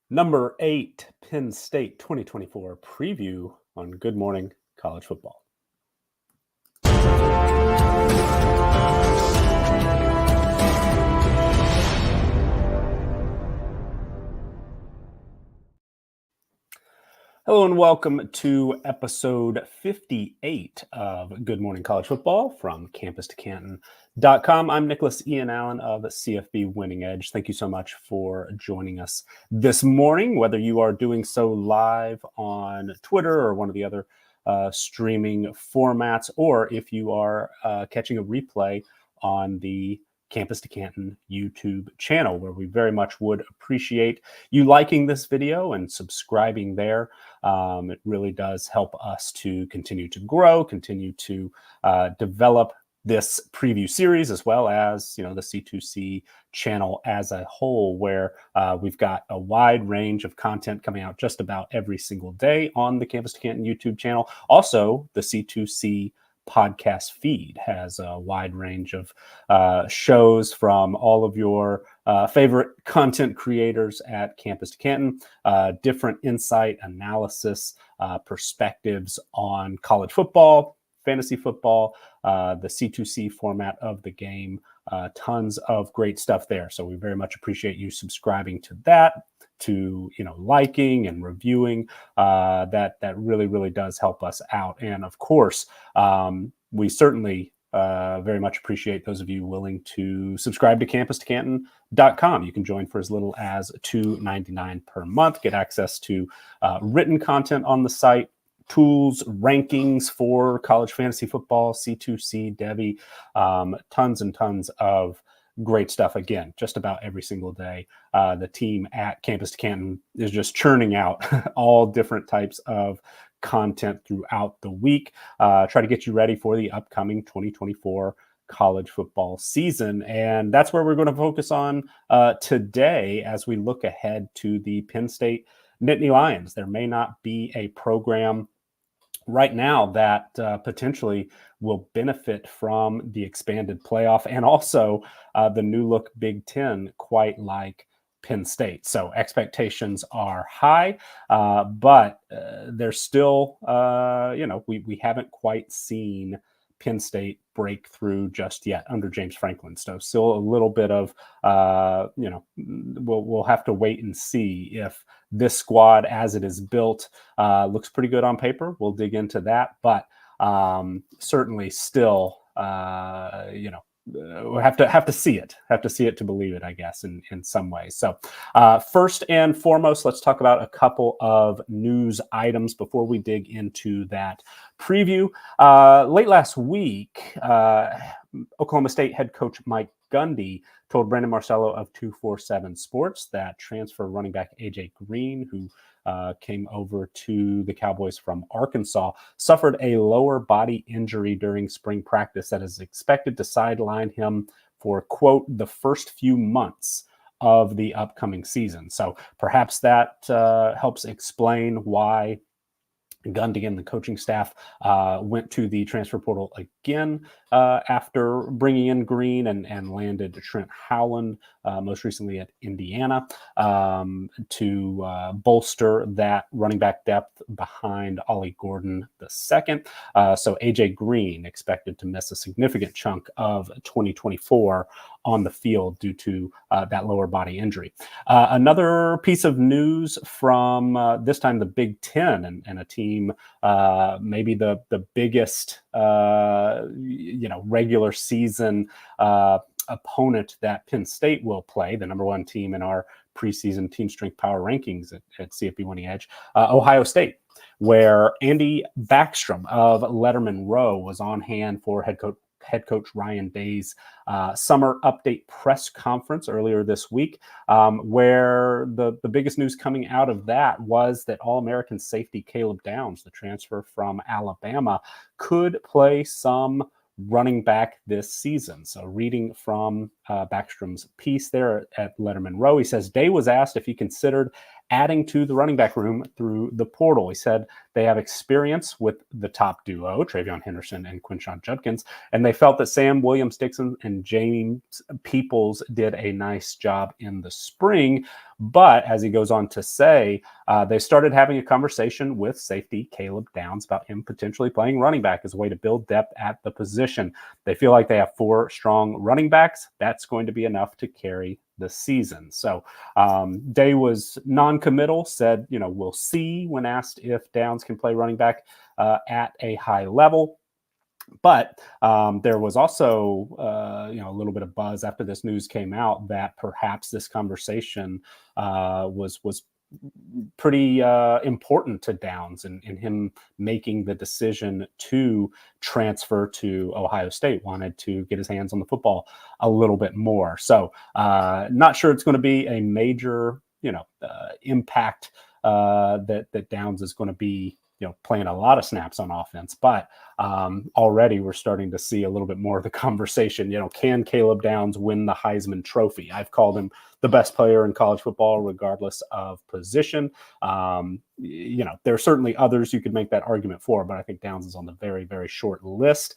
Number 8, Penn State 2024 preview on Good Morning College Football. Hello and welcome to episode 58 of Good Morning College Football from campus2canton.com. I'm Nicholas Ian Allen of CFB Winning Edge. Thank you so much for joining us this morning, whether you are doing so live on Twitter or one of the other streaming formats, or if you are catching a replay on the Campus to Canton YouTube channel, where we very much would appreciate you liking this video and subscribing there. It really does help us to continue to grow, continue to develop this preview series, as well as, the C2C channel as a whole, where we've got a wide range of content coming out just about every single day on the Campus to Canton YouTube channel. Also, the C2C podcast feed has a wide range of shows from all of your favorite content creators at Campus to Canton, different insight, analysis, perspectives on college football, fantasy football, the C2C format of the game, tons of great stuff there. So we very much appreciate you subscribing to that, to liking and reviewing. That really does help us out. And of course, we certainly very much appreciate those of you willing to subscribe to campus2canton.com. You can join for as little as $2.99 per month, get access to written content on the site, tools, rankings for college fantasy football, C2C, Debbie, tons and tons of great stuff. Again, just about every single day. The team at Campus to Canton is just churning out all different types of content throughout the week. Try to get you ready for the upcoming 2024 college football season. And that's where we're going to focus on today as we look ahead to the Penn State Nittany Lions. There may not be a program right now that potentially will benefit from the expanded playoff and also the new look Big Ten, quite like Penn State. So expectations are high, but there's still, we haven't quite seen Penn State break through just yet under James Franklin. So still a little bit of, we'll have to wait and see if this squad as it is built looks pretty good on paper. We'll dig into that, but certainly still, we'll have to see it to believe it, I guess, in some ways. So first and foremost, let's talk about a couple of news items before we dig into that preview. Late last week, Oklahoma State head coach Mike Gundy told Brandon Marcello of 247 Sports that transfer running back AJ Green, who came over to the Cowboys from Arkansas, suffered a lower body injury during spring practice that is expected to sideline him for, quote, the first few months of the upcoming season. So perhaps that helps explain why Gundy and the coaching staff went to the transfer portal again after bringing in Green and landed Trent Howland, most recently at Indiana, to bolster that running back depth behind Ollie Gordon II. So AJ Green expected to miss a significant chunk of 2024 on the field due to that lower body injury. Another piece of news from this time the Big Ten and a team, maybe the biggest regular season opponent that Penn State will play, the number one team in our preseason team strength power rankings at CFB Winning Edge, Ohio State, where Andy Backstrom of Letterman Row was on hand for head coach Ryan Day's summer update press conference earlier this week, where the biggest news coming out of that was that All-American safety Caleb Downs, the transfer from Alabama, could play some running back this season. So reading from Backstrom's piece there at Letterman Row, he says, Day was asked if he considered adding to the running back room through the portal. He said they have experience with the top duo, Travion Henderson and Quinshon Judkins, and they felt that Sam Williams-Dixon and James Peoples did a nice job in the spring. But as he goes on to say, they started having a conversation with safety Caleb Downs about him potentially playing running back as a way to build depth at the position. They feel like they have 4 strong running backs. That's going to be enough to carry the season. So Day was non-committal, said, we'll see when asked if Downs can play running back at a high level. But there was also, a little bit of buzz after this news came out that perhaps this conversation was pretty important to Downs and him making the decision to transfer to Ohio State, wanted to get his hands on the football a little bit more. So not sure it's going to be a major, impact that Downs is going to be, playing a lot of snaps on offense, but already we're starting to see a little bit more of the conversation. Can Caleb Downs win the Heisman Trophy? I've called him the best player in college football, regardless of position. There are certainly others you could make that argument for, but I think Downs is on the very, very short list.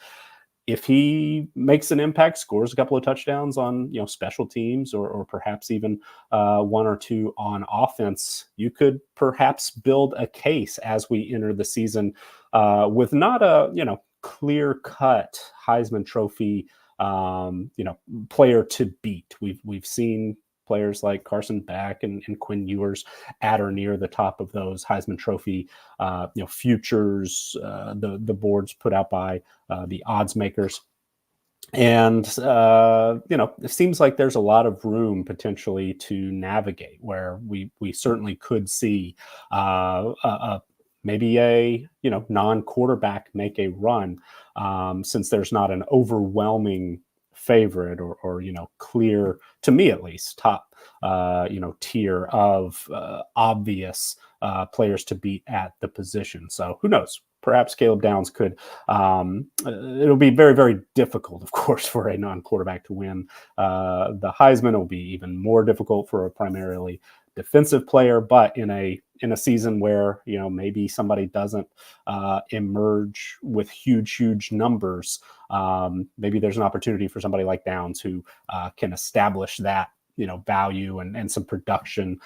If he makes an impact, scores a couple of touchdowns on special teams, or perhaps even 1 or 2 on offense, you could perhaps build a case as we enter the season with not a clear-cut Heisman Trophy player to beat. We've seen players like Carson Beck and Quinn Ewers at or near the top of those Heisman Trophy futures, the boards put out by the odds makers. And, it seems like there's a lot of room potentially to navigate where we certainly could see maybe a non-quarterback make a run, since there's not an overwhelming favorite or clear, to me at least, top tier of obvious players to beat at the position. So who knows? Perhaps Caleb Downs could. It'll be very, very difficult, of course, for a non-quarterback to win the Heisman. It'll be even more difficult for a primarily defensive player, but in a season where maybe somebody doesn't emerge with huge numbers, maybe there's an opportunity for somebody like Downs who can establish that value and some production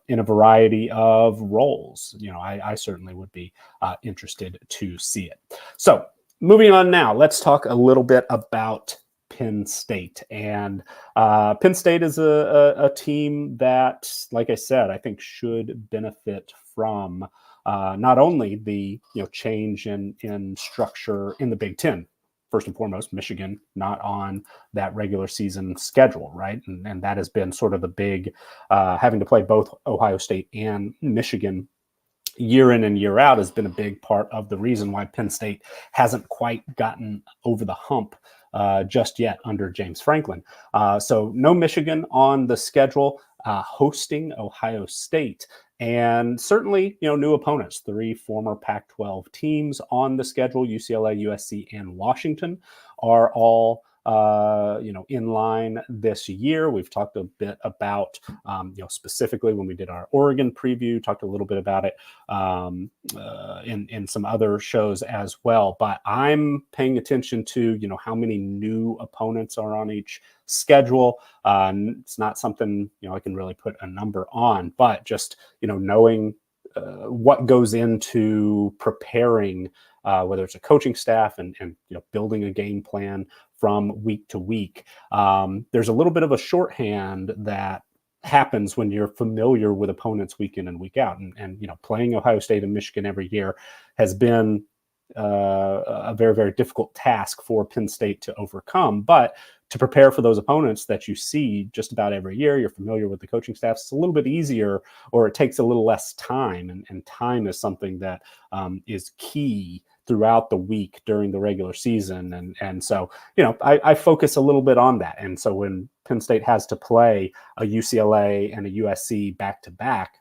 in a variety of roles. I certainly would be interested to see it. So moving on now, let's talk a little bit about Penn State. And Penn State is a team that, like I said, I think should benefit from not only the change in structure in the Big Ten. First and foremost, Michigan not on that regular season schedule, right? And that has been sort of the big, having to play both Ohio State and Michigan year in and year out has been a big part of the reason why Penn State hasn't quite gotten over the hump just yet under James Franklin. So no Michigan on the schedule, hosting Ohio State. And certainly, new opponents, 3 former Pac-12 teams on the schedule, UCLA, USC, and Washington, are all in line this year. We've talked a bit about, specifically when we did our Oregon preview, talked a little bit about it in some other shows as well. But I'm paying attention to, how many new opponents are on each schedule. It's not something, I can really put a number on, but just, knowing what goes into preparing, whether it's a coaching staff and building a game plan from week to week. There's a little bit of a shorthand that happens when you're familiar with opponents week in and week out. And playing Ohio State and Michigan every year has been a very, very difficult task for Penn State to overcome. But to prepare for those opponents that you see just about every year, you're familiar with the coaching staffs, it's a little bit easier, or it takes a little less time. And time is something that is key throughout the week during the regular season. And so, I focus a little bit on that. And so when Penn State has to play a UCLA and a USC back-to-back,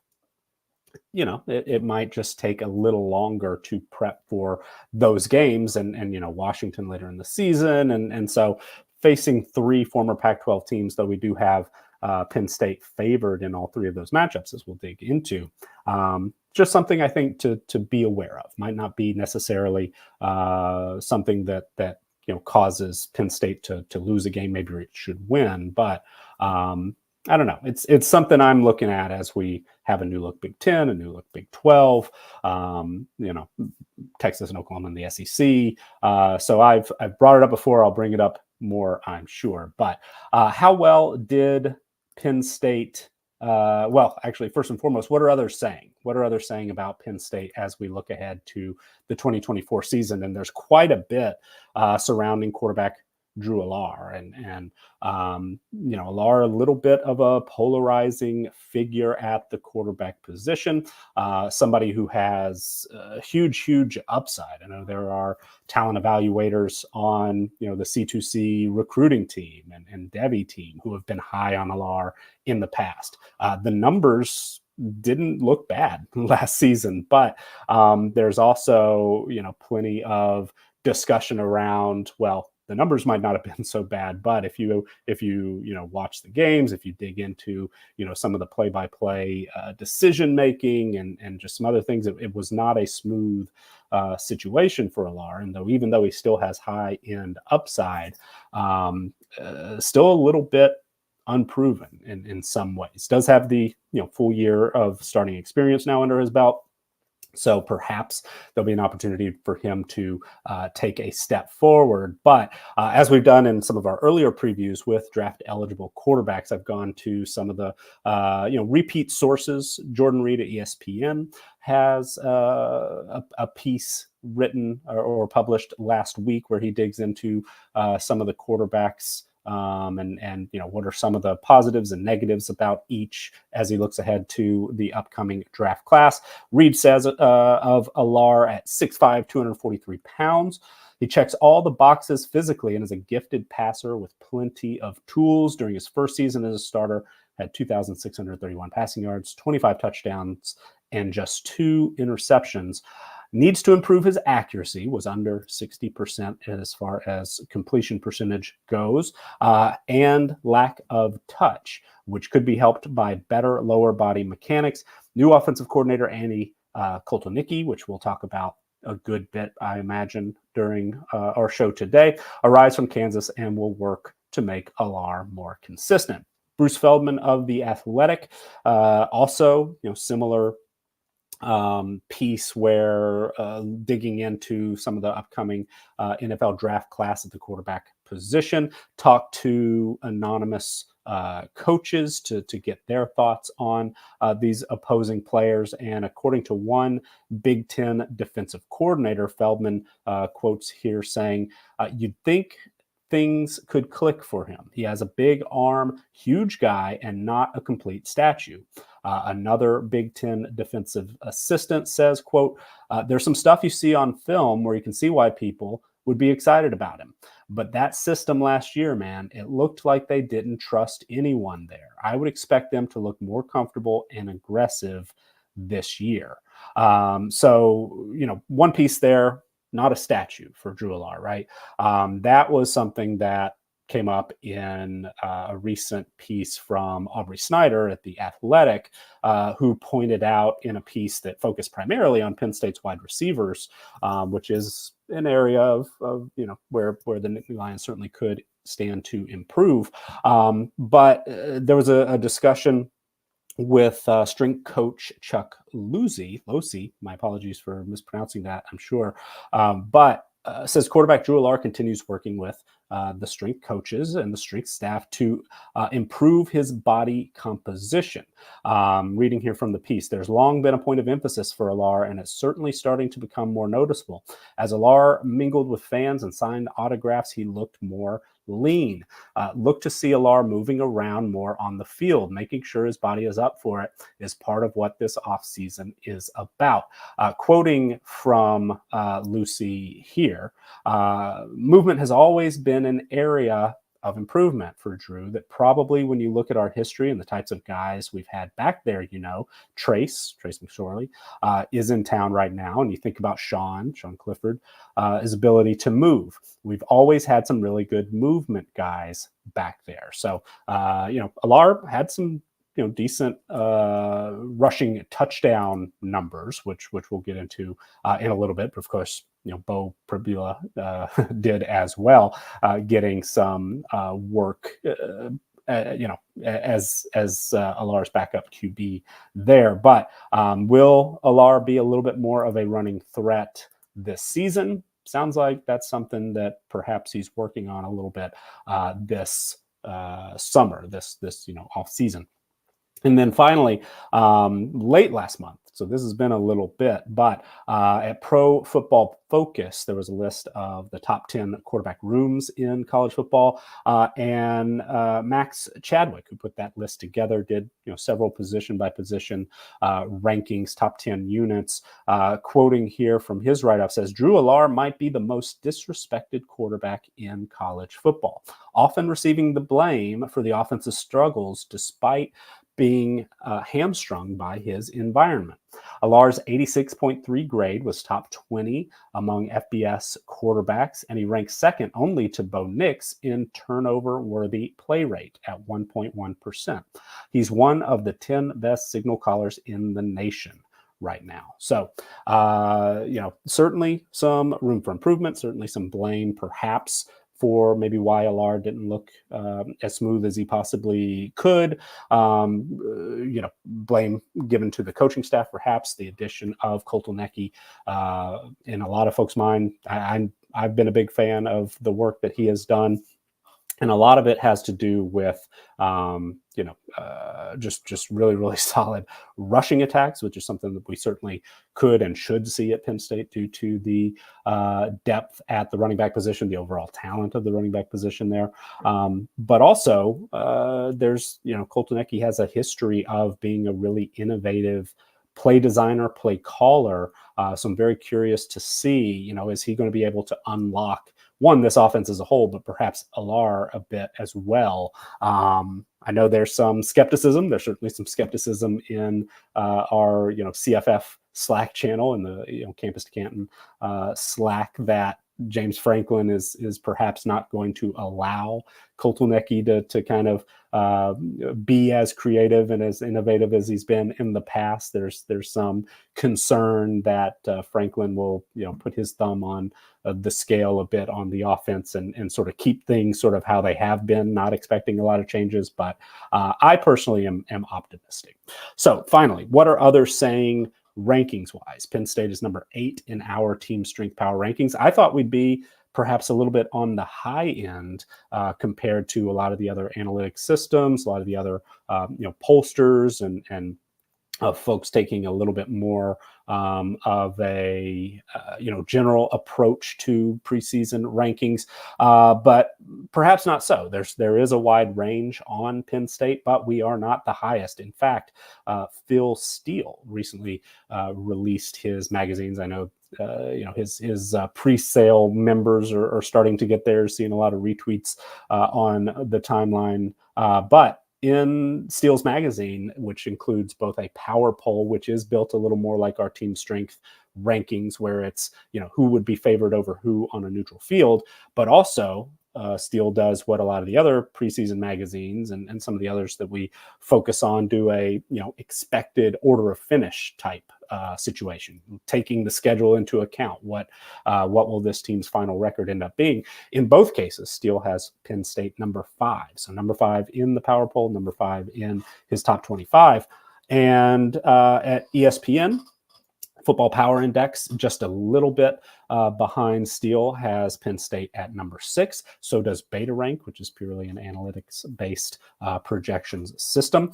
it might just take a little longer to prep for those games and Washington later in the season. And so facing 3 former Pac-12 teams, though we do have Penn State favored in all three of those matchups, as we'll dig into. Just something I think to be aware of. Might not be necessarily something that causes Penn State to lose a game. Maybe it should win, but I don't know. It's something I'm looking at as we have a new look Big Ten, a new look Big 12. Texas and Oklahoma in the SEC. So I've brought it up before. I'll bring it up more, I'm sure. But how well did Penn State? Well, actually, first and foremost, what are others saying? What are others saying about Penn State as we look ahead to the 2024 season? And there's quite a bit surrounding quarterback Drew Allar, and Allar, a little bit of a polarizing figure at the quarterback position, somebody who has a huge upside. I know there are talent evaluators on the C2C recruiting team and Devi team who have been high on Allar in the past. The numbers didn't look bad last season, but there's also plenty of discussion around, well, the numbers might not have been so bad, but if you watch the games, if you dig into some of the play-by-play decision making and just some other things, it was not a smooth situation for Allar. And even though he still has high end upside, still a little bit unproven in some ways. Does have the full year of starting experience now under his belt. So perhaps there'll be an opportunity for him to take a step forward. But as we've done in some of our earlier previews with draft eligible quarterbacks, I've gone to some of the repeat sources. Jordan Reed at ESPN has a piece written or published last week where he digs into some of the quarterbacks. And what are some of the positives and negatives about each as he looks ahead to the upcoming draft class. Reed says of Allar at 6'5", 243 pounds. He checks all the boxes physically and is a gifted passer with plenty of tools. During his first season as a starter, had 2,631 passing yards, 25 touchdowns, and just 2 interceptions. Needs to improve his accuracy, was under 60% as far as completion percentage goes, and lack of touch, which could be helped by better lower body mechanics. New offensive coordinator Andy Kotelnicki, which we'll talk about a good bit, I imagine, during our show today, arrives from Kansas and will work to make Allar more consistent. Bruce Feldman of The Athletic, also similar piece where digging into some of the upcoming NFL draft class at the quarterback position, talked to anonymous coaches to get their thoughts on these opposing players. And according to one Big Ten defensive coordinator, Feldman quotes here saying, you'd think things could click for him. He has a big arm, huge guy, and not a complete statue. Another Big Ten defensive assistant says, quote, there's some stuff you see on film where you can see why people would be excited about him. But that system last year, man, it looked like they didn't trust anyone there. I would expect them to look more comfortable and aggressive this year. So, one piece there, not a statue for Drew Allar, right? That was something that came up in a recent piece from Aubrey Snyder at The Athletic, who pointed out in a piece that focused primarily on Penn State's wide receivers, which is an area of where the Nittany Lions certainly could stand to improve. But there was a discussion with strength coach Chuck Losey, my apologies for mispronouncing that, I'm sure, but says quarterback Drew Allar continues working with the strength coaches and the strength staff to improve his body composition. Reading here from the piece, there's long been a point of emphasis for Allar, and it's certainly starting to become more noticeable. As Allar mingled with fans and signed autographs, he looked more lean. Look to see Allar moving around more on the field. Making sure his body is up for it is part of what this offseason is about. Quoting from Lucy here, movement has always been an area of improvement for Drew that probably, when you look at our history and the types of guys we've had back there, Trace McSorley is in town right now. And you think about Sean Clifford, his ability to move. We've always had some really good movement guys back there. So, Allar had some decent rushing touchdown numbers, which we'll get into in a little bit. But of course, Bo Pribula did as well, getting some work, as Allar's backup QB there. But will Allar be a little bit more of a running threat this season? Sounds like that's something that perhaps he's working on a little bit this summer, this off season. And then finally, late last month, so this has been a little bit, but at Pro Football Focus, there was a list of the top 10 quarterback rooms in college football. And Max Chadwick, who put that list together, did several position by position rankings, top 10 units. Quoting here from his write-up says, Drew Allar might be the most disrespected quarterback in college football, often receiving the blame for the offensive struggles despite being hamstrung by his environment. Allar's 86.3 grade was top 20 among FBS quarterbacks, and he ranks second only to Bo Nix in turnover-worthy play rate at 1.1%. He's one of the 10 best signal callers in the nation right now. So, certainly some room for improvement, certainly some blame perhaps for maybe why Allar didn't look as smooth as he possibly could. Blame given to the coaching staff, perhaps the addition of Kotelnicki. In a lot of folks' mind, I've been a big fan of the work that he has done. And a lot of it has to do with, just really, really solid rushing attacks, which is something that we certainly could and should see at Penn State due to the depth at the running back position, the overall talent of the running back position there. But also, Kotelnicki has a history of being a really innovative play designer, play caller. So I'm very curious to see, is he going to be able to unlock this offense as a whole, but perhaps Allar a bit as well. I know there's some skepticism. There's certainly some skepticism in our, CFF Slack channel and the, Campus to Canton Slack that James Franklin is perhaps not going to allow Kotelnicki to kind of be as creative and as innovative as he's been in the past. There's some concern that Franklin will put his thumb on the scale a bit on the offense and sort of keep things sort of how they have been, not expecting a lot of changes. But I personally am optimistic. So finally, what are others saying rankings wise? Penn State is number 8 in our team strength power rankings. I thought we'd be perhaps a little bit on the high end compared to a lot of the other analytics systems, a lot of the other pollsters and folks taking a little bit more of a general approach to preseason rankings, but perhaps not so. There is a wide range on Penn State, but we are not the highest. In fact, Phil Steele recently released his magazines. I know his pre-sale members are starting to get theirs, seeing a lot of retweets on the timeline, but in Steele's magazine, which includes both a power poll, which is built a little more like our team strength rankings, where it's, who would be favored over who on a neutral field, but also Steele does what a lot of the other preseason magazines and some of the others that we focus on do, a expected order of finish type situation, taking the schedule into account. What will this team's final record end up being? In both cases, Steele has Penn State number 5. So number 5 in the power poll, number 5 in his top 25. And at ESPN, Football Power Index, just a little bit behind Steele, has Penn State at number 6. So does Beta Rank, which is purely an analytics-based projections system.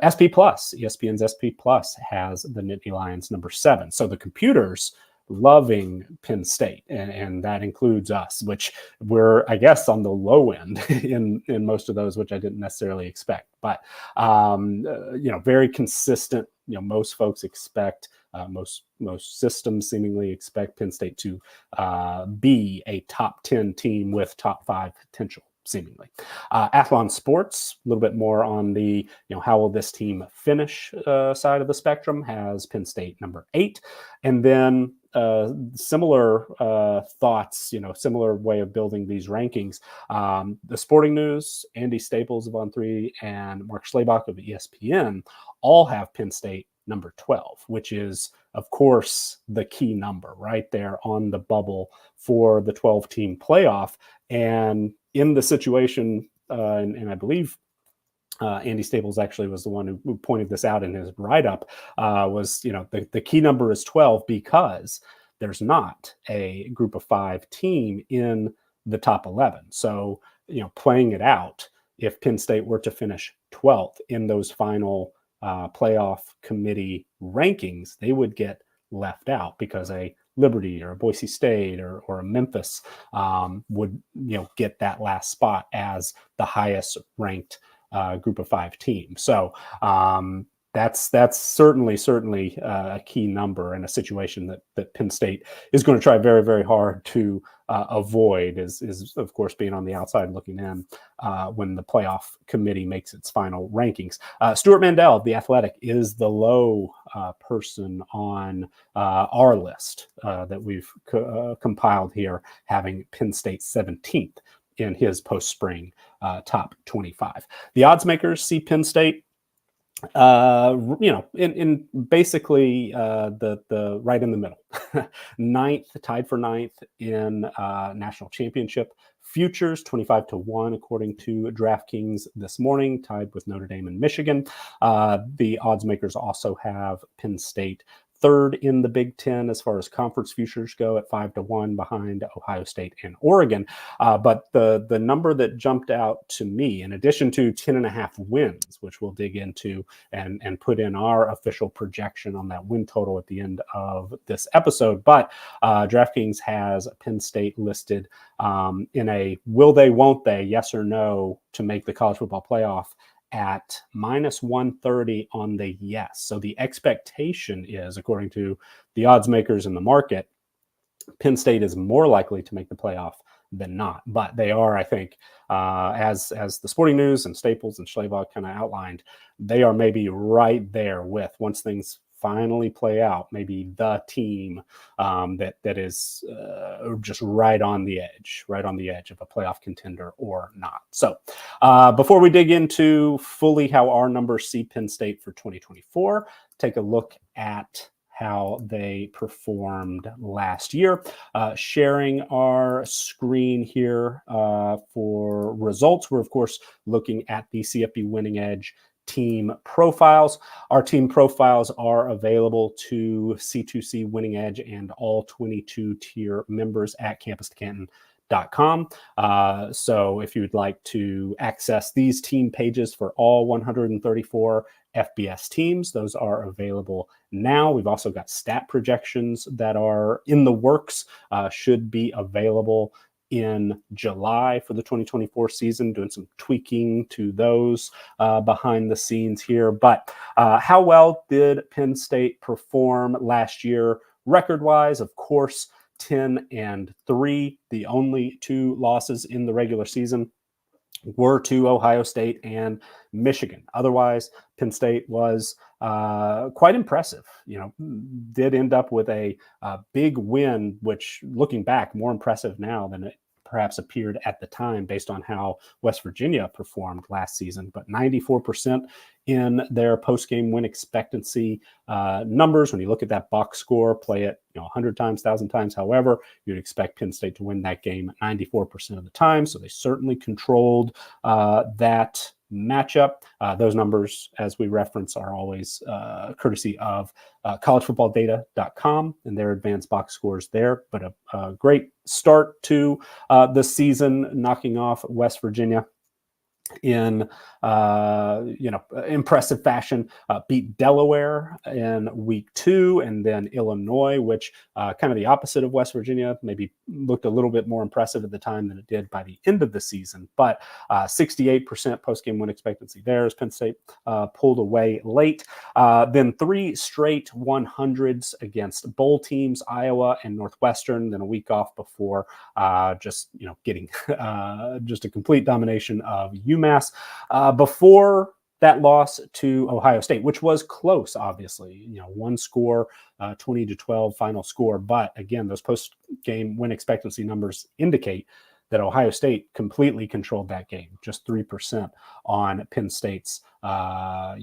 SP Plus, ESPN's SP Plus has the Nittany Lions number 7. So the computers loving Penn State, and that includes us, which we're, I guess, on the low end in most of those, which I didn't necessarily expect. But very consistent. Most folks expect, most systems seemingly expect Penn State to be a top 10 team with top 5 potential. seemingly. Athlon Sports, a little bit more on the, how will this team finish side of the spectrum, has Penn State number 8. And then similar thoughts, similar way of building these rankings. The Sporting News, Andy Staples of On3, and Mark Schlabach of ESPN all have Penn State number 12, which is, of course, the key number right there on the bubble for the 12-team playoff. And in the situation, and I believe Andy Staples actually was the one who pointed this out in his write-up, was, the key number is 12 because there's not a group of 5 team in the top 11. So, playing it out, if Penn State were to finish 12th in those final playoff committee rankings, they would get left out because a Liberty or a Boise State or a Memphis would get that last spot as the highest ranked group of 5 team. So that's certainly a key number and a situation that Penn State is going to try very, very hard to avoid, is of course being on the outside looking in when the playoff committee makes its final rankings. Stuart Mandel of The Athletic is the low person on our list that we've compiled here, having Penn State 17th in his post-spring top 25. The odds makers see Penn State in basically the right in the middle. Tied for ninth in national championship futures, 25-1 according to DraftKings this morning, tied with Notre Dame and Michigan. The odds makers also have Penn State third in the Big Ten as far as conference futures go at 5-1 behind Ohio State and Oregon. But the number that jumped out to me, in addition to 10.5 wins, which we'll dig into and put in our official projection on that win total at the end of this episode, but DraftKings has Penn State listed in a will they, won't they, yes or no, to make the college football playoff at -130 on the yes. So the expectation is, according to the odds makers in the market, Penn State is more likely to make the playoff than not. But they are, I think, as the Sporting News and Staples and Schlabach kind of outlined, they are maybe right there with, once things finally play out, maybe the team that is just right on the edge of a playoff contender or not. So before we dig into fully how our numbers see Penn State for 2024, take a look at how they performed last year. Sharing our screen here for results. We're, of course, looking at the CFB Winning Edge team profiles. Our team profiles are available to C2C Winning Edge and all 22 tier members at campus2canton.com. So if you'd like to access these team pages for all 134 FBS teams, those are available now. We've also got stat projections that are in the works, should be available in July for the 2024 season, doing some tweaking to those behind the scenes here. But how well did Penn State perform last year record-wise? Of course, 10-3. The only 2 losses in the regular season were to Ohio State and Michigan. Otherwise, Penn State was quite impressive. Did end up with a big win, which, looking back, more impressive now than it perhaps appeared at the time based on how West Virginia performed last season. But 94% in their post-game win expectancy numbers. When you look at that box score, play it 100 times, 1,000 times, however, you'd expect Penn State to win that game 94% of the time. So they certainly controlled that matchup. Those numbers, as we reference, are always courtesy of collegefootballdata.com and their advanced box scores there. But a great start to the season, knocking off West Virginia. in impressive fashion, beat Delaware in week 2, and then Illinois, which kind of the opposite of West Virginia, maybe looked a little bit more impressive at the time than it did by the end of the season. But 68% post-game win expectancy there as Penn State pulled away late. Then 3 straight 100s against bowl teams, Iowa and Northwestern, then a week off before getting just a complete domination of UMass. Before that loss to Ohio State, which was close, obviously, one score, 20-12 final score. But again, those post-game win expectancy numbers indicate that Ohio State completely controlled that game, just 3% on Penn State's side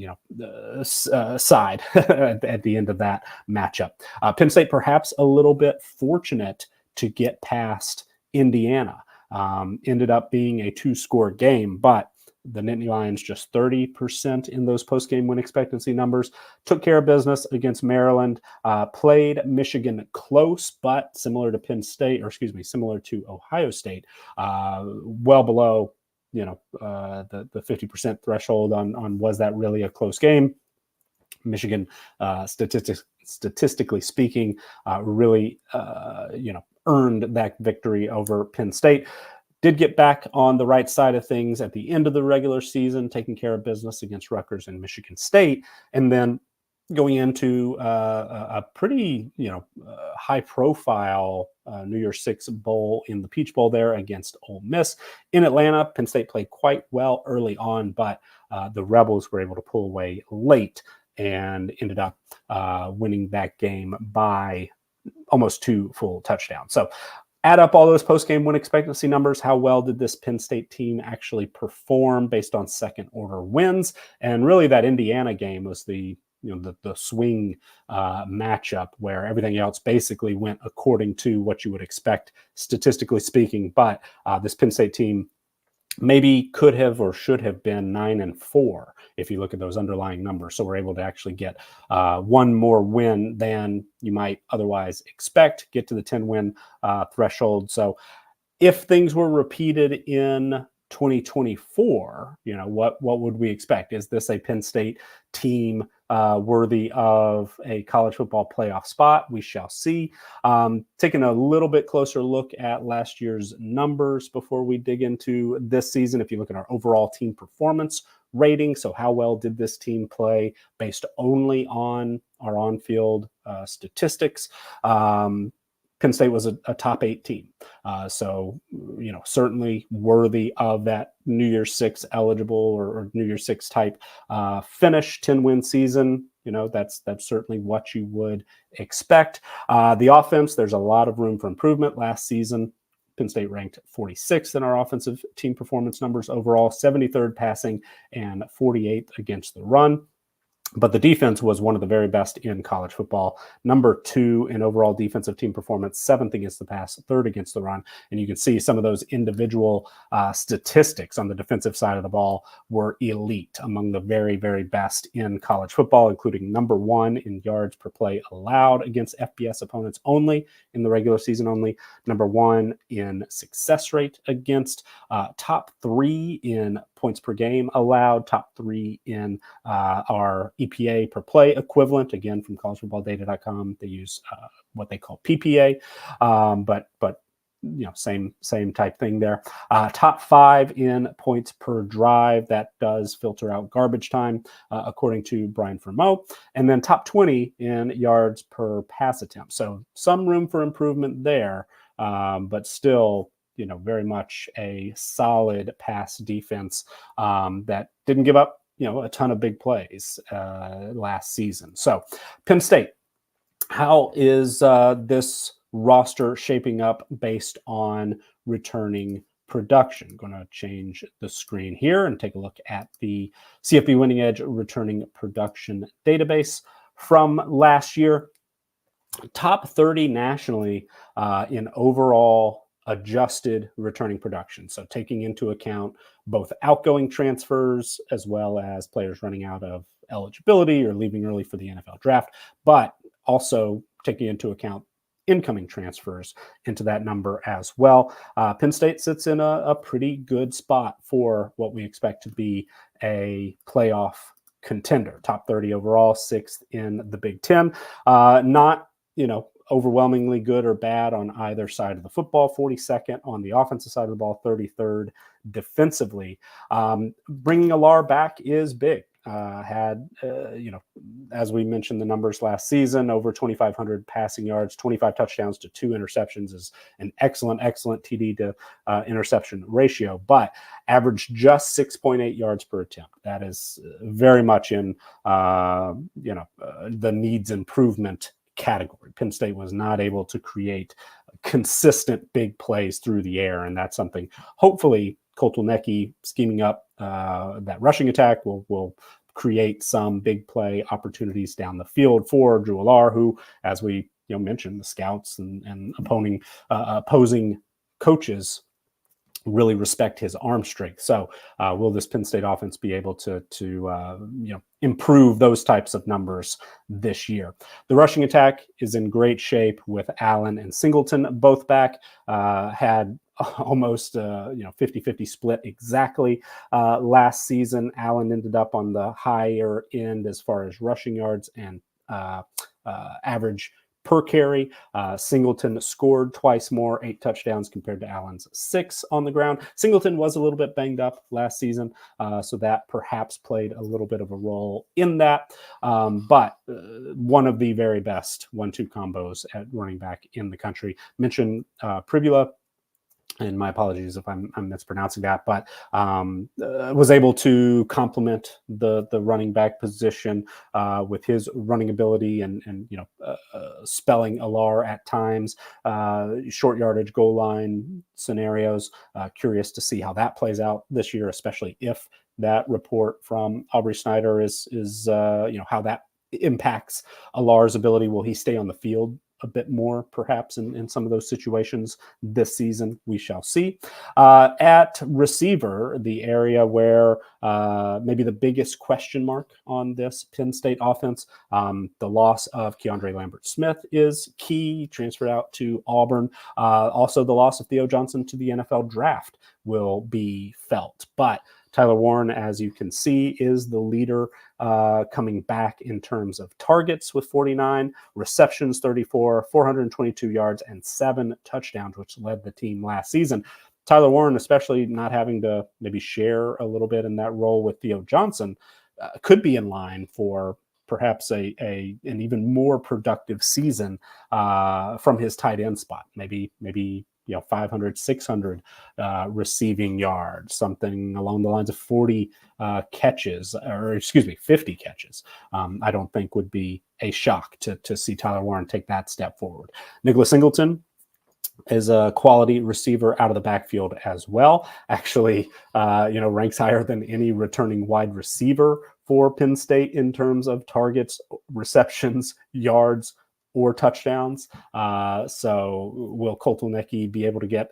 at the end of that matchup. Penn State perhaps a little bit fortunate to get past Indiana. Ended up being a 2-score game, but the Nittany Lions just 30% in those post-game win expectancy numbers. Took care of business against Maryland. Played Michigan close, but similar to similar to Ohio State, well below the 50% threshold on was that really a close game. Michigan, statistically speaking, really earned that victory over Penn State. Did get back on the right side of things at the end of the regular season, taking care of business against Rutgers and Michigan State, and then going into a pretty high-profile New Year's Six bowl in the Peach Bowl there against Ole Miss in Atlanta. Penn State played quite well early on, but the Rebels were able to pull away late and ended up winning that game by almost 2 full touchdowns. So add up all those post-game win expectancy numbers. How well did this Penn State team actually perform based on second-order wins? And really, that Indiana game was the swing matchup where everything else basically went according to what you would expect, statistically speaking. But this Penn State team maybe could have or should have been 9-4 if you look at those underlying numbers. So we're able to actually get one more win than you might otherwise expect, get to the 10-win threshold. So if things were repeated in 2024, what would we expect? Is this a Penn State team worthy of a college football playoff spot? We shall see. Taking a little bit closer look at last year's numbers before we dig into this season. If you look at our overall team performance rating, so how well did this team play based only on our on-field statistics? Penn State was a top 8 team. So, certainly worthy of that New Year's Six eligible or New Year's Six type finish, 10-win season. That's certainly what you would expect. The offense, there's a lot of room for improvement. Last season, Penn State ranked 46th in our offensive team performance numbers overall, 73rd passing and 48th against the run. But the defense was one of the very best in college football. Number 2 in overall defensive team performance, 7th against the pass, 3rd against the run. And you can see some of those individual statistics on the defensive side of the ball were elite, among the very, very best in college football, including number 1 in yards per play allowed against FBS opponents only in the regular season only, number 1 in success rate against, top 3 in points per game allowed, top 3 in our EPA per play equivalent, again from collegefootballdata.com. They use what they call PPA, but same type thing there. Top 5 in points per drive. That does filter out garbage time, according to Brian Fermeau. And then top 20 in yards per pass attempt. So some room for improvement there, but still, very much a solid pass defense that didn't give up a ton of big plays last season. So Penn State, how is this roster shaping up based on returning production? I'm going to change the screen here and take a look at the CFB Winning Edge returning production database from last year. Top 30 nationally in overall adjusted returning production. So taking into account both outgoing transfers as well as players running out of eligibility or leaving early for the NFL draft, but also taking into account incoming transfers into that number as well. Penn State sits in a pretty good spot for what we expect to be a playoff contender. Top 30 overall, 6th in the Big Ten. Not, overwhelmingly good or bad on either side of the football. 42nd on the offensive side of the ball, 33rd defensively. Bringing Allar back is big. As we mentioned, the numbers last season, over 2,500 passing yards, 25 touchdowns to 2 interceptions is an excellent TD to interception ratio, but averaged just 6.8 yards per attempt. That is very much in, the needs improvement category. Penn State was not able to create consistent big plays through the air, and that's something hopefully Kotelnicki scheming up that rushing attack will create some big play opportunities down the field for Drew Allar, who, as we mentioned, the scouts and opposing coaches really respect his arm strength. So will this Penn State offense be able to improve those types of numbers this year? The rushing attack is in great shape with Allen and Singleton both back. Had almost 50-50 split exactly last season. Allen ended up on the higher end as far as rushing yards and average per carry. Singleton scored twice more, 8 touchdowns compared to Allen's 6 on the ground. Singleton was a little bit banged up last season, so that perhaps played a little bit of a role in that. But one of the very best 1-2 combos at running back in the country. Mentioned Privula, and my apologies if I'm mispronouncing that, but was able to complement the running back position with his running ability and spelling Allar at times, short yardage goal line scenarios. Curious to see how that plays out this year, especially if that report from Aubrey Snyder is how that impacts Allar's ability. Will he stay on the field a bit more, perhaps, in some of those situations this season? We shall see. At receiver, the area where maybe the biggest question mark on this Penn State offense, the loss of Keandre Lambert-Smith is key, transferred out to Auburn. Also, the loss of Theo Johnson to the NFL draft will be felt. But Tyler Warren, as you can see, is the leader coming back in terms of targets with 49, receptions 34, 422 yards, and 7 touchdowns, which led the team last season. Tyler Warren, especially not having to maybe share a little bit in that role with Theo Johnson, could be in line for perhaps an even more productive season from his tight end spot. Maybe 500, 600 receiving yards, something along the lines of 50 catches. I don't think would be a shock to see Tyler Warren take that step forward. Nicholas Singleton is a quality receiver out of the backfield as well. Actually, ranks higher than any returning wide receiver for Penn State in terms of targets, receptions, yards, or touchdowns. So will Kotelnicki be able to get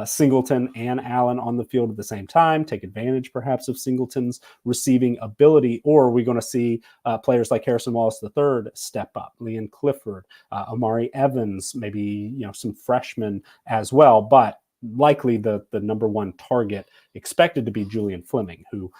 Singleton and Allen on the field at the same time, take advantage perhaps of Singleton's receiving ability, or are we going to see players like Harrison Wallace III step up, Leon Clifford, Amari Evans, maybe some freshmen as well, but likely the number one target expected to be Julian Fleming, who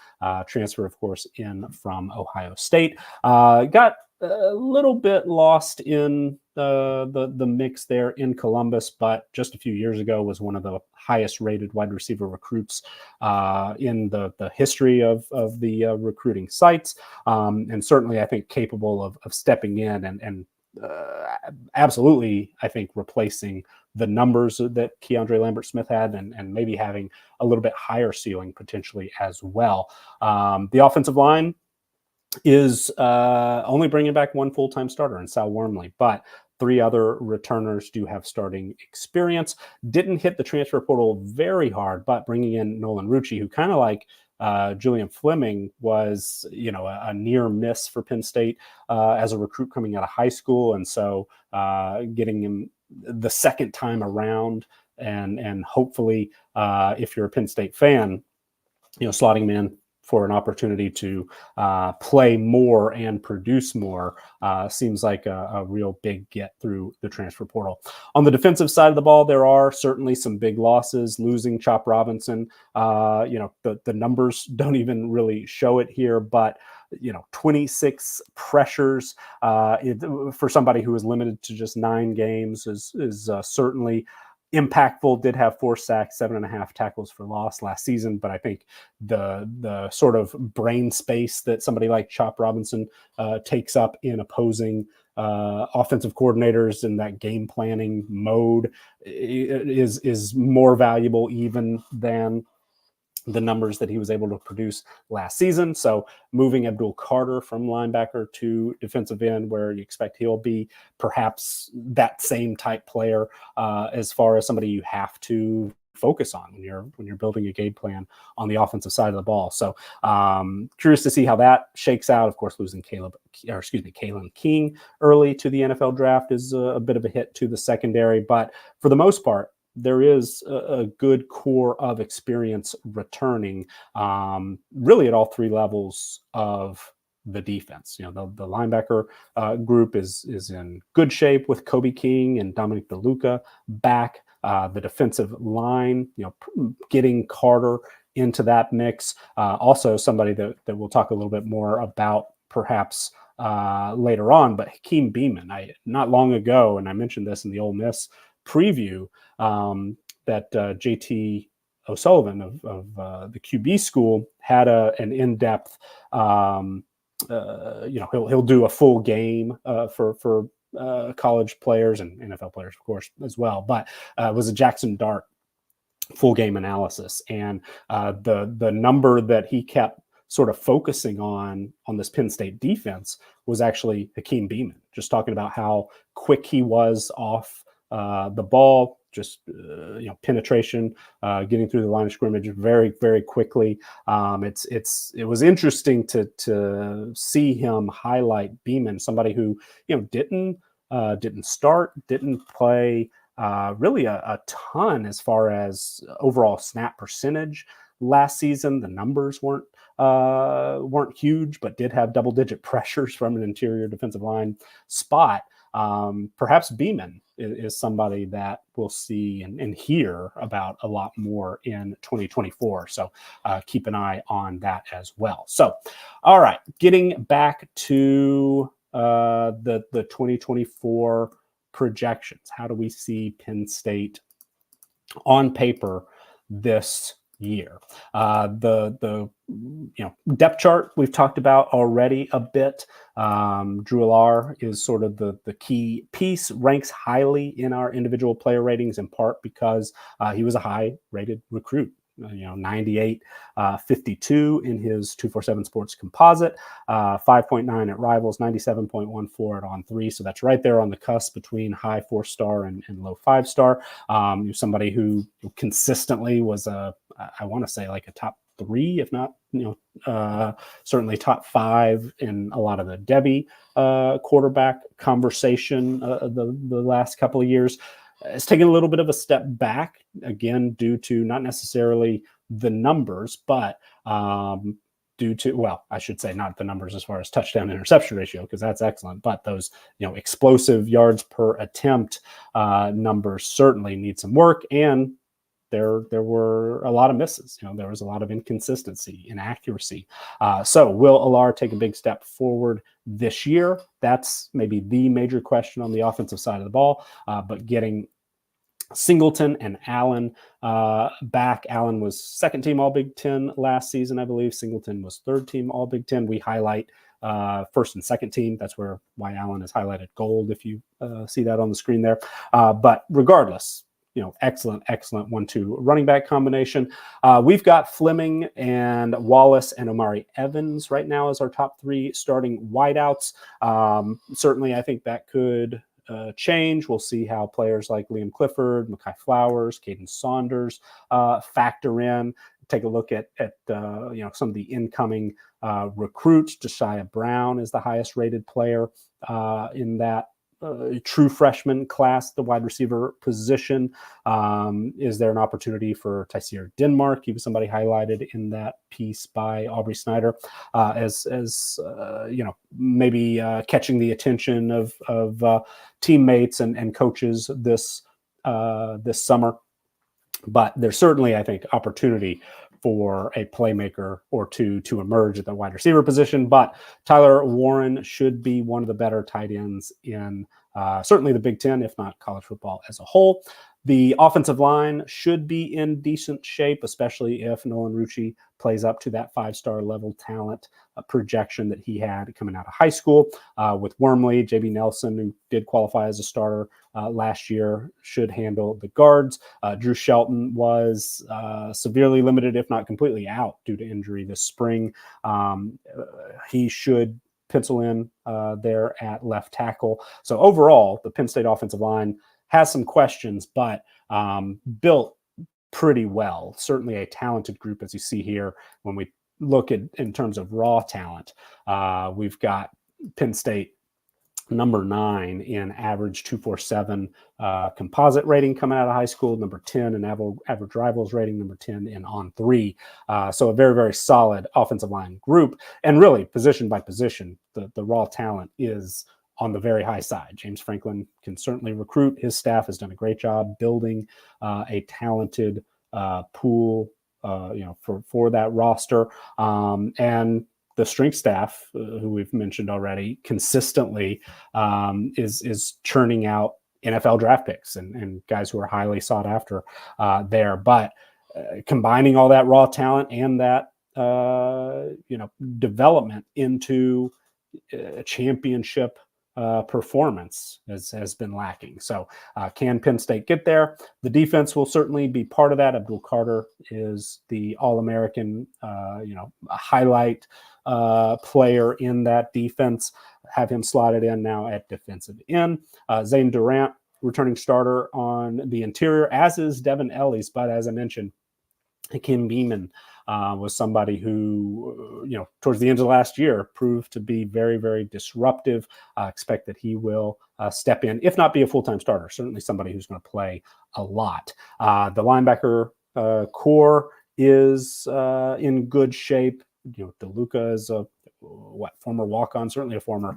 transferred, of course, in from Ohio State. Got a little bit lost in the mix there in Columbus, but just a few years ago was one of the highest rated wide receiver recruits in the history of the recruiting sites, and certainly I think capable of stepping in and absolutely, I think, replacing the numbers that Keandre Lambert-Smith had and maybe having a little bit higher ceiling potentially as well. The offensive line is only bringing back one full-time starter in Sal Wormley, but 3 other returners do have starting experience. Didn't hit the transfer portal very hard, but bringing in Nolan Rucci, who kind of like Julian Fleming was, a near miss for Penn State as a recruit coming out of high school. And so getting him the second time around and hopefully if you're a Penn State fan, slotting him in for an opportunity to play more and produce more seems like a real big get through the transfer portal. On the defensive side of the ball, there are certainly some big losses. Losing Chop Robinson, the numbers don't even really show it here, but 26 pressures for somebody who is limited to just 9 games is certainly impactful. Did have 4 sacks, 7.5 tackles for loss last season, but I think the sort of brain space that somebody like Chop Robinson takes up in opposing offensive coordinators in that game planning mode is more valuable even than the numbers that he was able to produce last season. So moving Abdul Carter from linebacker to defensive end, where you expect he'll be perhaps that same type player as far as somebody you have to focus on when you're building a game plan on the offensive side of the ball. So curious to see how that shakes out. Of course, losing Kaylen King early to the NFL draft is a bit of a hit to the secondary, but for the most part, there is a good core of experience returning really at all 3 levels of the defense. The linebacker group is in good shape with Kobe King and Dominic DeLuca back. The defensive line, getting Carter into that mix. Also somebody that we'll talk a little bit more about perhaps later on, but Hakeem Beamon. Not long ago, and I mentioned this in the Ole Miss preview, that JT O'Sullivan of the QB school had an in-depth, he'll do a full game for college players and NFL players, of course, as well. But it was a Jackson Dart full game analysis, and the number that he kept sort of focusing on this Penn State defense was actually Hakeem Beamon, just talking about how quick he was off the ball, just penetration, getting through the line of scrimmage very, very quickly. It was interesting to see him highlight Beamon, somebody who didn't start, didn't play really a ton as far as overall snap percentage last season. The numbers weren't huge, but did have double-digit pressures from an interior defensive line spot. Perhaps Beamon is somebody that we'll see and hear about a lot more in 2024. So keep an eye on that as well. So, all right, getting back to the 2024 projections. How do we see Penn State on paper this year? The depth chart we've talked about already a bit. Drew Allar is sort of the key piece, ranks highly in our individual player ratings, in part because he was a high rated recruit. 98, 52 in his 247 Sports composite, 5.9 at Rivals, 97.14 at On3. So that's right there on the cusp between high 4-star and low 5-star. Somebody who consistently was I want to say like a top 3, if not, certainly top 5 in a lot of the Debbie quarterback conversation the last couple of years. It's taken a little bit of a step back, again, due to not necessarily the numbers, but due to, well, I should say not the numbers as far as touchdown interception ratio, because that's excellent, but those, explosive yards per attempt numbers certainly need some work. And there were a lot of misses. There was a lot of inconsistency, inaccuracy. So will Allar take a big step forward this year? That's maybe the major question on the offensive side of the ball. But getting Singleton and Allen back. Allen was second team All Big Ten last season, I believe. Singleton was third team All Big Ten. We highlight first and second team. That's why Allen is highlighted gold, if you see that on the screen there. But regardless, excellent 1-2 running back combination. We've got Fleming and Wallace and Omari Evans right now as our top 3 starting wideouts. Certainly, I think that could change. We'll see how players like Liam Clifford, Mekhi Flowers, Caden Saunders factor in. Take a look at some of the incoming recruits. Josiah Brown is the highest rated player in that true freshman class, the wide receiver position. Is there an opportunity for Tyseer Denmark? He was somebody highlighted in that piece by Aubrey Snyder as maybe catching the attention of teammates and coaches this summer. But there's certainly, I think, opportunity for a playmaker or two to emerge at the wide receiver position. But Tyler Warren should be one of the better tight ends in certainly the Big Ten, if not college football as a whole. The offensive line should be in decent shape, especially if Nolan Rucci plays up to that 5-star level talent projection that he had coming out of high school. With Wormley, JB Nelson, who did qualify as a starter last year, should handle the guards. Drew Shelton was severely limited, if not completely out due to injury this spring. He should pencil in there at left tackle. So overall, the Penn State offensive line has some questions, but built pretty well. Certainly a talented group, as you see here. When we look at in terms of raw talent, we've got Penn State number 9 in average 247 composite rating coming out of high school, number 10 in average rivals rating, number 10 in on-3. So a very, very solid offensive line group. And really, position by position, the raw talent is on the very high side. James Franklin can certainly recruit. His staff has done a great job building a talented pool, for that roster. And the strength staff, who we've mentioned already, consistently is churning out NFL draft picks and guys who are highly sought after there. But combining all that raw talent and that development into a championship performance has been lacking. So can Penn State get there? The defense will certainly be part of that. Abdul Carter is the All-American, highlight player in that defense. Have him slotted in now at defensive end. Zane Durant, returning starter on the interior, as is Devin Ellis. But as I mentioned, Kim Beeman was somebody who, towards the end of last year proved to be very, very disruptive. Expect that he will step in, if not be a full-time starter, certainly somebody who's going to play a lot. The linebacker core is in good shape. DeLuca is a former walk-on, certainly a former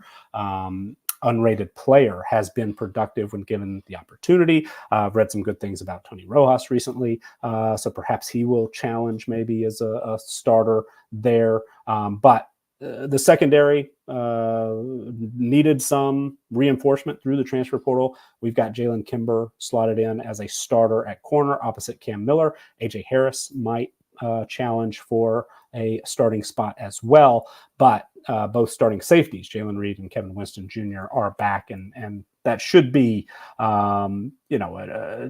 unrated player, has been productive when given the opportunity. I've read some good things about Tony Rojas recently, so perhaps he will challenge maybe as a starter there. But the secondary needed some reinforcement through the transfer portal. We've got Jalen Kimber slotted in as a starter at corner opposite Cam Miller. AJ Harris might challenge for a starting spot as well, but both starting safeties, Jalen Reed and Kevin Winston Jr., are back, and that should be,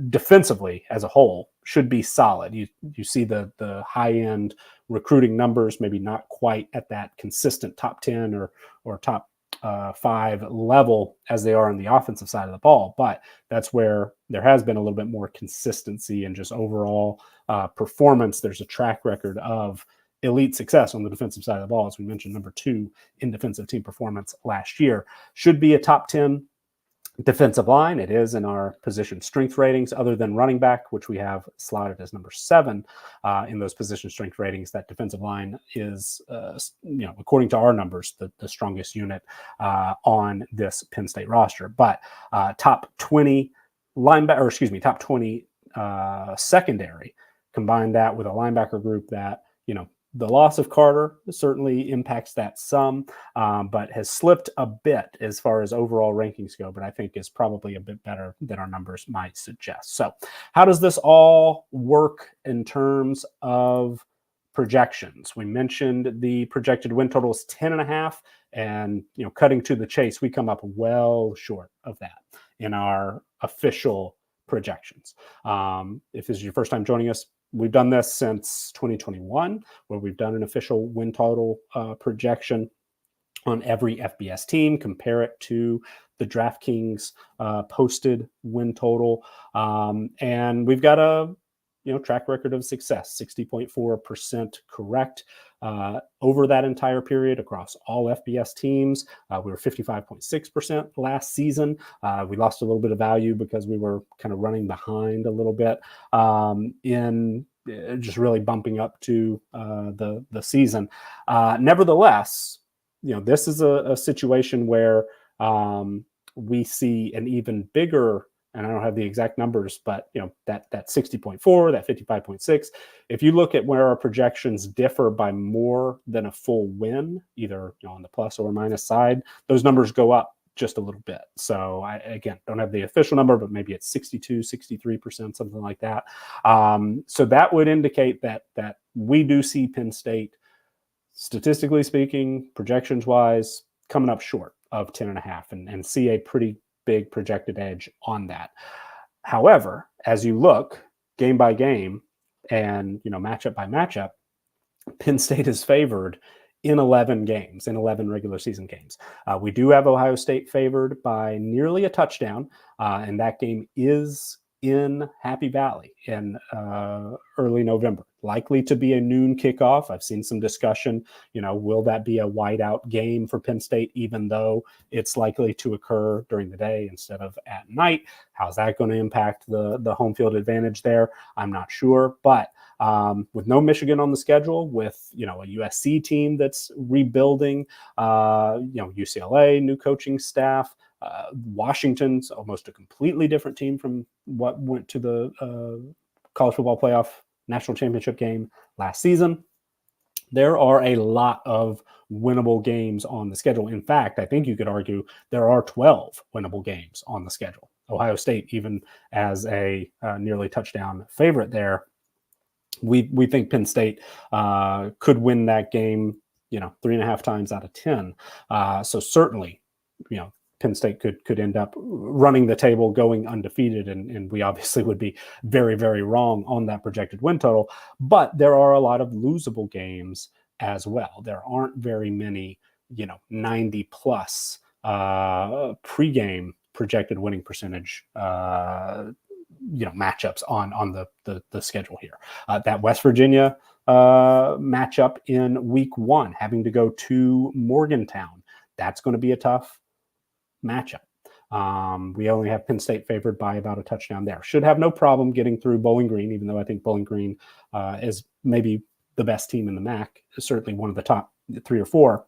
defensively as a whole, should be solid. You see the high end recruiting numbers, maybe not quite at that consistent top 10 or top 5 level as they are on the offensive side of the ball, but that's where there has been a little bit more consistency and just overall performance. There's a track record of elite success on the defensive side of the ball. As we mentioned, number 2 in defensive team performance last year. Should be a top 10 defensive line. It is in our position strength ratings, other than running back, which we have slotted as number 7 in those position strength ratings. That defensive line is, according to our numbers, the strongest unit on this Penn State roster. But top 20 top 20 secondary. Combine that with a linebacker group that, the loss of Carter certainly impacts that some, but has slipped a bit as far as overall rankings go, but I think is probably a bit better than our numbers might suggest. So how does this all work in terms of projections? We mentioned the projected win total is 10.5, and cutting to the chase, we come up well short of that in our official projections. If this is your first time joining us, we've done this since 2021, where we've done an official win total projection on every FBS team, compare it to the DraftKings posted win total. And we've got a track record of success, 60.4% correct over that entire period across all FBS teams. We were 55.6% last season. We lost a little bit of value because we were kind of running behind a little bit in just really bumping up to the season. Nevertheless, this is a situation where we see an even bigger, and I don't have the exact numbers, but that 60.4, that 55.6. If you look at where our projections differ by more than a full win, either on the plus or minus side, those numbers go up just a little bit. So I, again, don't have the official number, but maybe it's 62, 63%, something like that. So that would indicate that we do see Penn State, statistically speaking, projections wise, coming up short of 10.5 and see a pretty big projected edge on that. However, as you look game by game and matchup by matchup, Penn State is favored in 11 games, in 11 regular season games. We do have Ohio State favored by nearly a touchdown, and that game is in Happy Valley in early November. Likely to be a noon kickoff. I've seen some discussion, will that be a whiteout game for Penn State, even though it's likely to occur during the day instead of at night? How's that going to impact the home field advantage there? I'm not sure, but with no Michigan on the schedule, with a USC team that's rebuilding, UCLA, new coaching staff, Washington's almost a completely different team from what went to the college football playoff national championship game last season. There are a lot of winnable games on the schedule. In fact, I think you could argue there are 12 winnable games on the schedule. Ohio State, even as a nearly touchdown favorite there, we think Penn State could win that game, 3.5 times out of 10. So certainly, Penn State could end up running the table, going undefeated, and we obviously would be very, very wrong on that projected win total. But there are a lot of losable games as well. There aren't very many, 90 plus pregame projected winning percentage matchups on the schedule here. That West Virginia matchup in week 1, having to go to Morgantown, that's going to be a tough matchup. We only have Penn State favored by about a touchdown there. Should have no problem getting through Bowling Green, even though I think Bowling Green is maybe the best team in the MAC, certainly one of the top 3 or 4.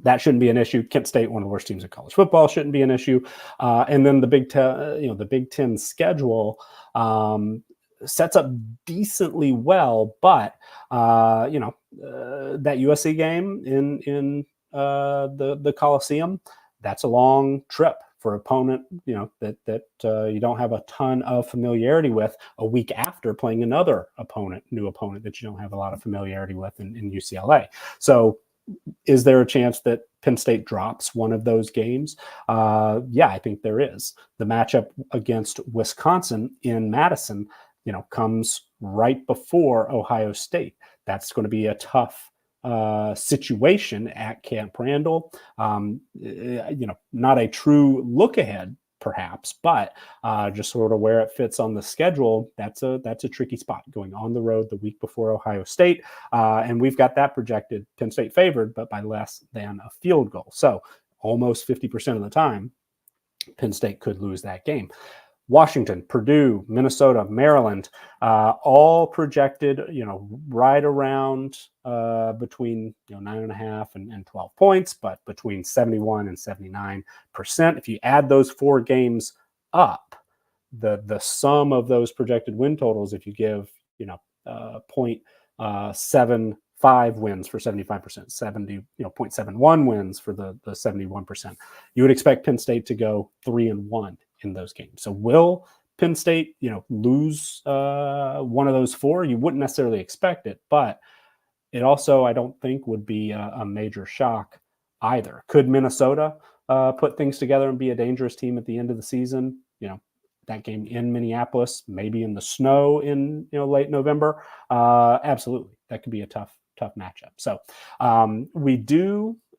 That shouldn't be an issue. Kent State, one of the worst teams in college football, shouldn't be an issue. And then the Big Ten schedule sets up decently well, but that USC game in the Coliseum, that's a long trip for opponent, that you don't have a ton of familiarity with a week after playing another new opponent that you don't have a lot of familiarity with in UCLA. So is there a chance that Penn State drops one of those games? Yeah, I think there is. The matchup against Wisconsin in Madison, comes right before Ohio State. That's going to be a tough situation at Camp Randall. Not a true look ahead, perhaps, but just sort of where it fits on the schedule. That's a tricky spot, going on the road the week before Ohio State, and we've got that projected Penn State favored, but by less than a field goal. So almost 50% of the time, Penn State could lose that game. Washington, Purdue, Minnesota, Maryland, all projected, right around between 9.5 and 12 points, but between 71 and 79%. If you add those 4 games up, the sum of those projected win totals, if you give 0.75 wins for 75%, 0.71 wins for the 71%, you would expect Penn State to go 3-1 in those games. So will Penn State, lose one of those 4? You wouldn't necessarily expect it, but it also, I don't think, would be a major shock either. Could Minnesota put things together and be a dangerous team at the end of the season? That game in Minneapolis, maybe in the snow in late November. Absolutely, that could be a tough matchup. So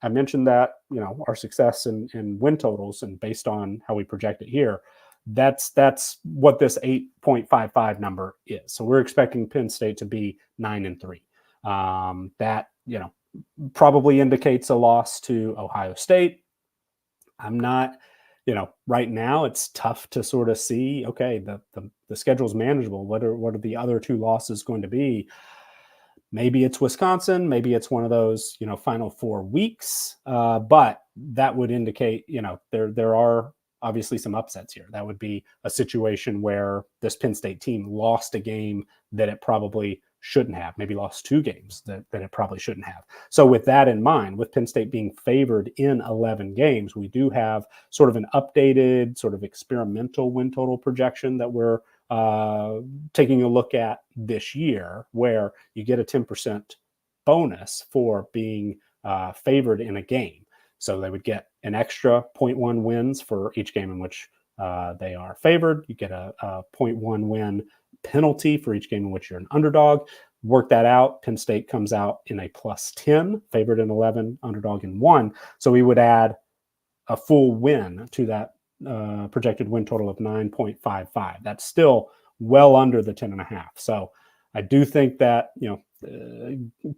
I mentioned that our success in win totals, and based on how we project it here, That's what this 8.55 number is. So we're expecting Penn State to be 9-3. That, probably indicates a loss to Ohio State. I'm not, right now it's tough to sort of see, okay, the schedule's manageable. What are the other two losses going to be? Maybe it's Wisconsin. Maybe it's one of those, final 4 weeks. But that would indicate, there are obviously some upsets here. That would be a situation where this Penn State team lost a game that it probably shouldn't have, maybe lost 2 games that it probably shouldn't have. So with that in mind, with Penn State being favored in 11 games, we do have sort of an updated sort of experimental win total projection that we're taking a look at this year, where you get a 10% bonus for being favored in a game. So they would get an extra 0.1 wins for each game in which they are favored. You get a 0.1 win penalty for each game in which you're an underdog. Work that out. Penn State comes out in a +10, favored in 11, underdog in 1. So we would add a full win to that projected win total of 9.55. That's still well under the 10.5. So I do think that,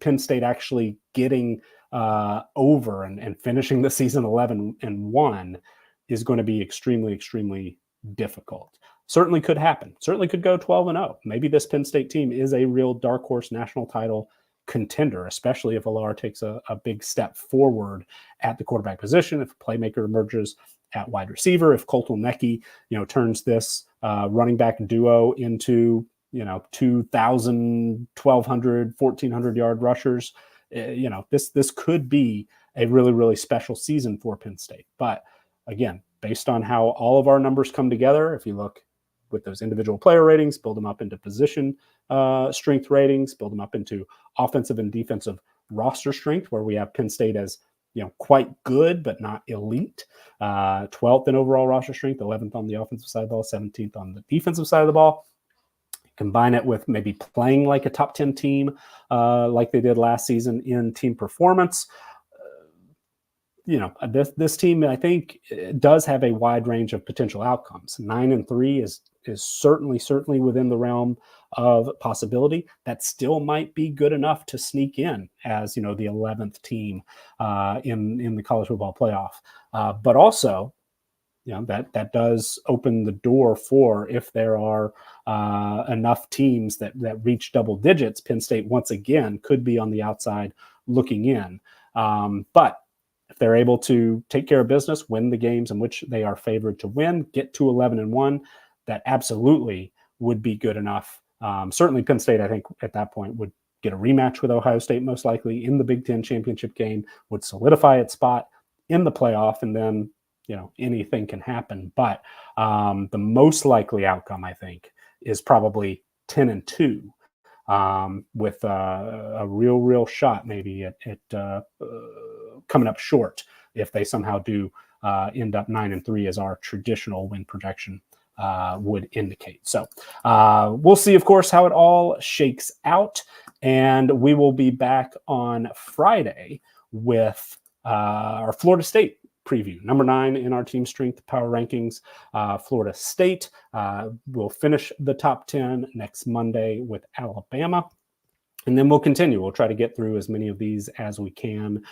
Penn State actually getting over and finishing the season 11-1 is going to be extremely, extremely difficult. Certainly could happen. Certainly could go 12-0. Maybe this Penn State team is a real dark horse national title contender, especially if Allar takes a big step forward at the quarterback position, if a playmaker emerges at wide receiver, if Kotelnicki, turns this running back duo into, 2,000, 1,200, 1,400 yard rushers. This could be a really, really special season for Penn State. But again, based on how all of our numbers come together, if you look with those individual player ratings, build them up into position strength ratings, build them up into offensive and defensive roster strength, where we have Penn State as quite good, but not elite. 12th in overall roster strength, 11th on the offensive side of the ball, 17th on the defensive side of the ball. Combine it with maybe playing like a top 10 team, like they did last season in team performance. This team, I think, does have a wide range of potential outcomes. 9-3 is certainly within the realm of possibility. That still might be good enough to sneak in as, the 11th team in the college football playoff. But also, that does open the door for, if there are enough teams that reach double digits, Penn State once again could be on the outside looking in. But if they're able to take care of business, win the games in which they are favored to win, get to 11-1, that absolutely would be good enough. Certainly Penn State, I think, at that point would get a rematch with Ohio State, most likely in the Big Ten championship game, would solidify its spot in the playoff, and then, anything can happen. But the most likely outcome, I think, is probably 10-2. With a real shot maybe at coming up short if they somehow do end up 9-3 as our traditional win projection would indicate. So we'll see, of course, how it all shakes out. And we will be back on Friday with our Florida State preview. Number 9 in our team strength power rankings. Florida State will finish the top 10 next Monday with Alabama. And then we'll continue. We'll try to get through as many of these as we can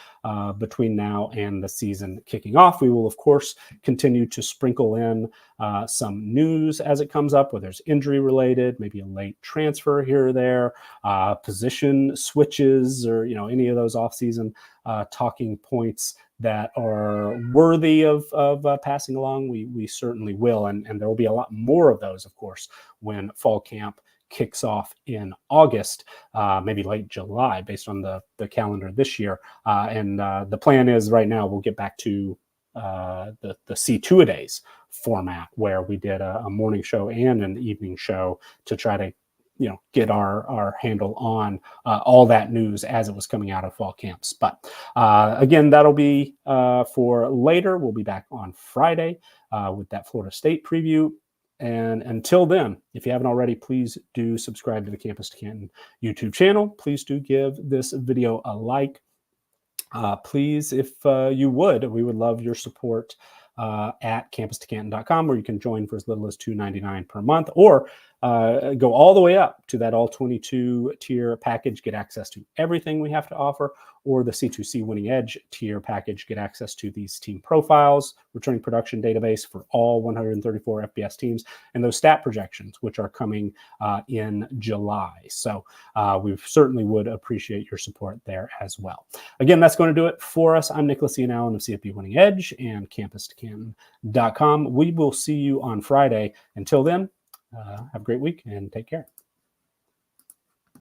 between now and the season kicking off. We will, of course, continue to sprinkle in some news as it comes up, whether it's injury related, maybe a late transfer here or there, position switches, or any of those offseason talking points that are worthy of passing along. We certainly will, and there will be a lot more of those, of course, when fall camp kicks off in August, maybe late July, based on the calendar this year. And the plan is right now we'll get back to the C2-a-days format, where we did a morning show and an evening show to try to get our handle on all that news as it was coming out of fall camps. But again, that'll be for later. We'll be back on Friday with that Florida State preview. And until then, if you haven't already, please do subscribe to the Campus to Canton YouTube channel. Please do give this video a like. Please, if you would, we would love your support at campustocanton.com, where you can join for as little as $2.99 per month, or go all the way up to that all 22 tier package, get access to everything we have to offer, or the C2C Winning Edge tier package, get access to these team profiles, returning production database for all 134 FBS teams, and those stat projections, which are coming in July. So we certainly would appreciate your support there as well. Again, that's going to do it for us. I'm Nicholas Ian Allen of CFB Winning Edge and campustocanton.com. We will see you on Friday. Until then, have a great week and take care.